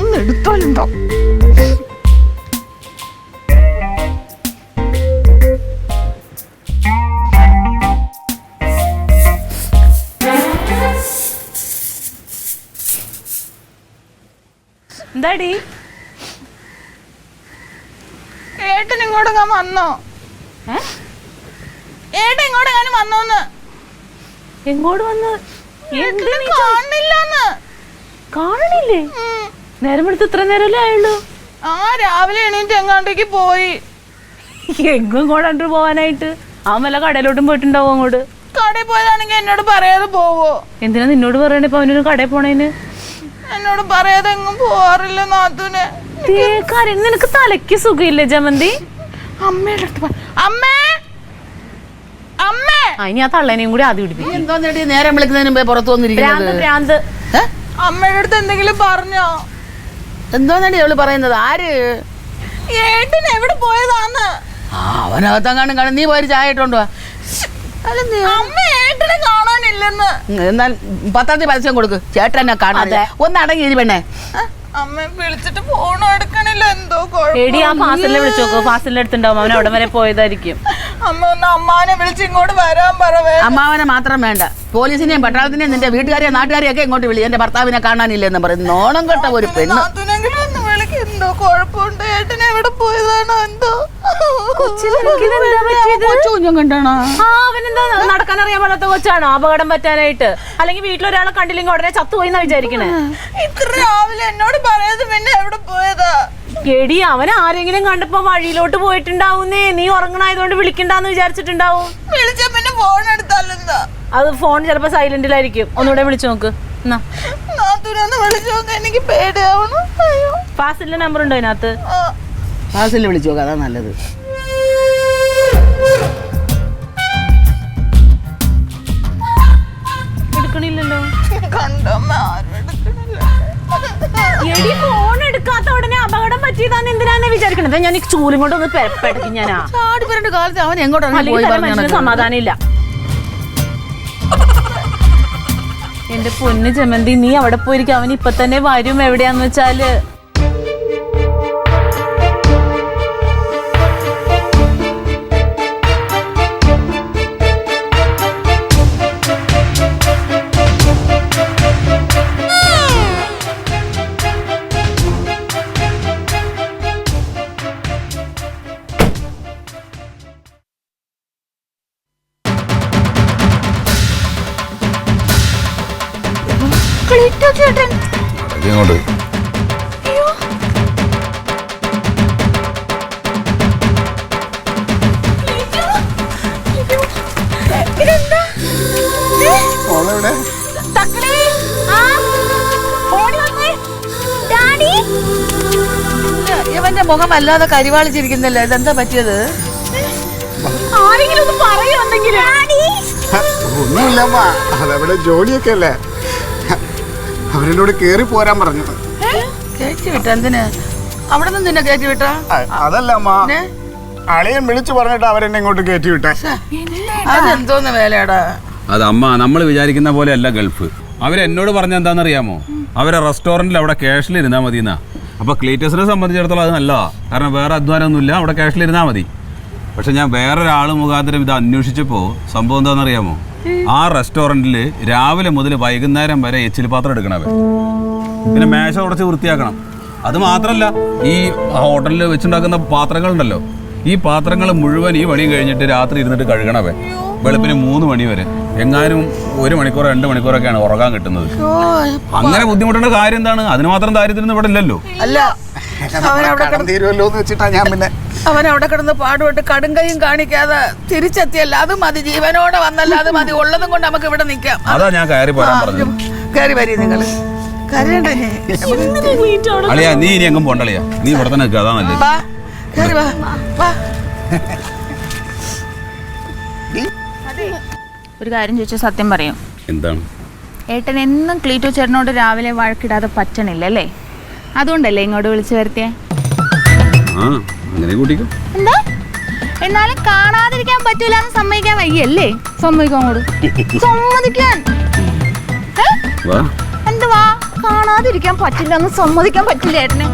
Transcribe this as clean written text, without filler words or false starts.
ഒന്ന് എടുത്താലുണ്ടോ? എന്താടി ഏട്ടൻ ഇങ്ങോട്ട് വന്നോ? ഏട്ടൻ ഇങ്ങോട്ട് ഞാൻ വന്നോന്ന്. എങ്ങോട്ട് വന്ന്? കാണില്ലെന്ന്. കാണണില്ലേ? നേരം എടുത്ത് ഇത്ര നേരമല്ലേ ആയുള്ളൂ? രാവിലെ എണീറ്റ് എങ്ങാണ്ടേക്ക് പോയി. എങ്ങും കൊണ്ടു പോവാനായിട്ട്? അവൻ വല്ല കടയിലോട്ടും പോയിട്ടുണ്ടാവും. അങ്ങോട്ട് കടയിൽ പോയതാണെങ്കിൽ എന്നോട് പറയാതെ പോവോ? എന്തിനാ നിന്നോട് പറയണേ? ഇപ്പൊ അവനൊരു കടയിൽ പോണേന് എന്നോട് പറയാതെ എങ്ങും പോവാറില്ല നാത്തൂനെ. നിനക്ക് തലയ്ക്ക് സുഖമില്ലേ ജമന്തി? അമ്മയുടെ അടുത്ത് അമ്മേ അമ്മേ. ഇനി ആ തള്ളേനെയും കൂടി ആദ്യം പിടിപ്പിക്കും. എന്തോ നേരം വിളിക്കുന്നതിന് മുമ്പേ പുറത്തു വന്നിരിക്കുന്നത്. അമ്മയുടെ അടുത്ത് എന്തെങ്കിലും പറഞ്ഞോ? എന്തോന്നടി അവള് പറയുന്നത്? ആര്? ഏട്ടൻ എവിടെ പോയതാന്ന്? അവനകത്തെങ്ങാണ്ടും കാണും. നീ പോയി ചായ ഇട്ടോണ്ടോ? അമ്മ ഏട്ടനെ കാണാനില്ലെന്ന്. എന്നാൽ പത്രത്തിൽ പരസ്യം കൊടുക്ക്. ചേട്ടനെ കാണാതെ ഒന്ന് അടങ്ങി പെണ്ണേ. അമ്മ വിളിച്ചിട്ട് ഫോൺ എടുക്കണില്ല. എന്തോ എടി ആ ഫാസിലിനെ വിളിച്ചു നോക്കോ. ഫാസിലിന്റെ അടുത്തുണ്ടാവും. അവൻ അവിടെ വരെ പോയതായിരിക്കും. അമ്മ ഒന്ന് അമ്മാനെ വിളിച്ച് ഇങ്ങോട്ട് വരാൻ പറവേ. അമ്മാവനെ മാത്രം വേണ്ട, പോലീസിനെയും പട്ടാളത്തിനെയും നിന്റെ വീട്ടുകാരെയും നാട്ടുകാരെയും ഒക്കെ ഇങ്ങോട്ട് വിളി. എന്റെ ഭർത്താവിനെ കാണാനില്ലെന്ന് പറയും. നോണം കെട്ട ഒരു പെണ്ണ്. എന്തോ കുഴപ്പമുണ്ട്. ഏട്ടൻ എവിടെ പോയതാണോ എന്തോ? കൊച്ചുകുഞ്ഞും കണ്ടാണോ? അവനെന്താ നടക്കാൻ അറിയാൻ പാടാത്ത കൊച്ചാണോ അപകടം പറ്റാനായിട്ട്? അല്ലെങ്കിൽ വീട്ടിലൊരാളെ കണ്ടില്ലെങ്കിൽ ഉടനെ ചത്തുപോയിന്നാ വിചാരിക്കണേ. ഇത്ര രാവിലെ എന്നോട് പറയാതെ പിന്നെ എവിടെ പോയതാ? എടി അവൻ ആരെങ്കിലും കണ്ടപ്പോ വഴിയിലോട്ട് പോയിട്ടുണ്ടാവുന്നേ. നീ ഉറങ്ങണായതുകൊണ്ട് വിളിക്കണ്ടെന്ന് വിചാരിച്ചിട്ടുണ്ടാവും. വിളിച്ച പിന്നെ ഫോൺ എടുത്താലെന്താ? അത് ഫോൺ ചിലപ്പോ സൈലന്റിലായിരിക്കും. ഒന്നുകൂടെ വിളിച്ചു നോക്ക്. എനിക്ക് പേടിയാവണം. ഫാസിലിന്റെ നമ്പർ ഉണ്ടോ അതിനകത്ത്? ഫാസിലിനെ വിളിച്ചു നോക്കാം, അതാ നല്ലത്. എടുക്കണില്ലല്ലോ. എടി ഫോൺ എടുക്കാത്ത ഉടനെ അപകടം പറ്റിയതാന്ന് എന്തിനാന്ന് വിചാരിക്കണത്? ഞാൻ ഈ ചൂലും കൊണ്ടൊന്ന് പെരപ്പെടുക്കും. ഞാനാ ചാടി വരേണ്ട കാലത്ത് അവൻ എങ്ങോട്ടാണ്? സമാധാനം ഇല്ല. എന്റെ പൊന്ന് ജമന്തി, നീ അവിടെ പോയിരിക്കും. അവൻ ഇപ്പൊ തന്നെ വരും. എവിടെയാന്ന് വെച്ചാല് ഇങ്ങോട്ട് ഇവന്റെ മുഖം അല്ലാതെ കരിവാളിച്ചിരിക്കുന്നില്ല. ഇതെന്താ പറ്റിയത്? ആരെങ്കിലും ഒന്ന് പറയുന്നെങ്കിലും. ഒന്നുമില്ലമ്മ, അതവിടെ ജോലിയൊക്കെ അല്ലേ. അവരെന്നോട് കേറി പോരാൻ പറഞ്ഞു. കയറ്റി വിട്ട എന്തിന്? അവിടെ നിന്ന് നിന്നെ കയറ്റി വിട്ട? അതല്ല അമ്മ, അളിയൻ വിളിച്ചു പറഞ്ഞിട്ട് അവരെന്നെ ഇങ്ങോട്ട് കയറ്റി വിട്ടേ. അതെന്തോന്ന് വേലയാടാ? അത് അമ്മ, നമ്മൾ വിചാരിക്കുന്ന പോലെ അല്ല ഗൾഫ്. അവരെന്നോട് പറഞ്ഞ എന്താണെന്നറിയാമോ? അവരെ റെസ്റ്റോറൻറ്റിൽ അവിടെ ക്യാഷിലിരുന്നാൽ മതി എന്നാ. അപ്പോൾ ക്ലീറ്റസിനെ സംബന്ധിച്ചിടത്തോളം അത് നല്ലതാ. കാരണം വേറെ അധ്വാനമൊന്നുമില്ല, അവിടെ ക്യാഷിലിരുന്നാൽ മതി. പക്ഷെ ഞാൻ വേറൊരാൾ മുഖാന്തരം ഇത് അന്വേഷിച്ചപ്പോൾ സംഭവം എന്താണെന്നറിയാമോ? ആ റെസ്റ്റോറൻറ്റിൽ രാവിലെ മുതൽ വൈകുന്നേരം വരെ എച്ചിൽ പാത്രം എടുക്കണവ. പിന്നെ മേശ ഉടച്ച് വൃത്തിയാക്കണം. അത് മാത്രമല്ല, ഈ ഹോട്ടലിൽ വെച്ചുണ്ടാക്കുന്ന പാത്രങ്ങളുണ്ടല്ലോ, ഈ പാത്രങ്ങൾ മുഴുവൻ ഈ പണി കഴിഞ്ഞിട്ട് രാത്രി ഇരുന്നിട്ട് കഴുകണവേ. വെളുപ്പിന് 3 മണി വരെ. എങ്ങാനും 1 മണിക്കൂറോ 2 മണിക്കൂറൊക്കെയാണ് ഉറങ്ങാൻ കിട്ടുന്നത്. അങ്ങനെ ബുദ്ധിമുട്ടേണ്ട കാര്യം എന്താണ്? അതിന് മാത്രം ദാരിദ്ര്യം ഇവിടെ ഇല്ലല്ലോ. അല്ല, തീരുമല്ലോ എന്ന് വെച്ചിട്ടാ ഞാൻ പിന്നെ അവൻ അവിടെ കിടന്ന് പാടുപെട്ട് കടുങ്കയും കാണിക്കാതെ തിരിച്ചെത്തിയല്ല. അത് മതി, ജീവനോടെ വന്നല്ല അത് മതി. ഉള്ളതും കൊണ്ട് നമുക്ക് ഇവിടെ നിൽക്കാം. അതാ ഞാൻ കയറി പോരാൻ പറഞ്ഞു. കയറി വരി നിങ്ങൾ. കരയണ്ടേ? അളിയാ, നീ ഇനി എങ്ങും പോണ്ടളിയാ. നീ ഇവിടെ തന്നെ നിൽക്കുക, അതാ നല്ലത്. ഒരു കാര്യം ചോദിച്ചാൽ സത്യം പറയും. എന്താണ്? ഏട്ടൻ എന്നും ക്ലീറ്റോ ചേട്ടനോട് രാവിലെ വഴക്കിടാതെ പറ്റണില്ല അല്ലേ? അതുകൊണ്ടല്ലേ ഇങ്ങോട്ട് വിളിച്ചു വരുത്തിയേ? അങ്ങനെ കൂട്ടിക്കോ. എന്താ? എന്നാലും കാണാതിരിക്കാൻ പറ്റൂല എന്ന് സമ്മതിക്കാൻ വയ്യല്ലേ? സമ്മതിക്കാൻ അങ്ങോട്ട്. സമ്മതിക്കാൻ വാ. എന്തുവാ കാണാതിരിക്കാൻ പറ്റില്ല, ഒന്ന് സമ്മതിക്കാൻ പറ്റില്ല ഏട്ടന്.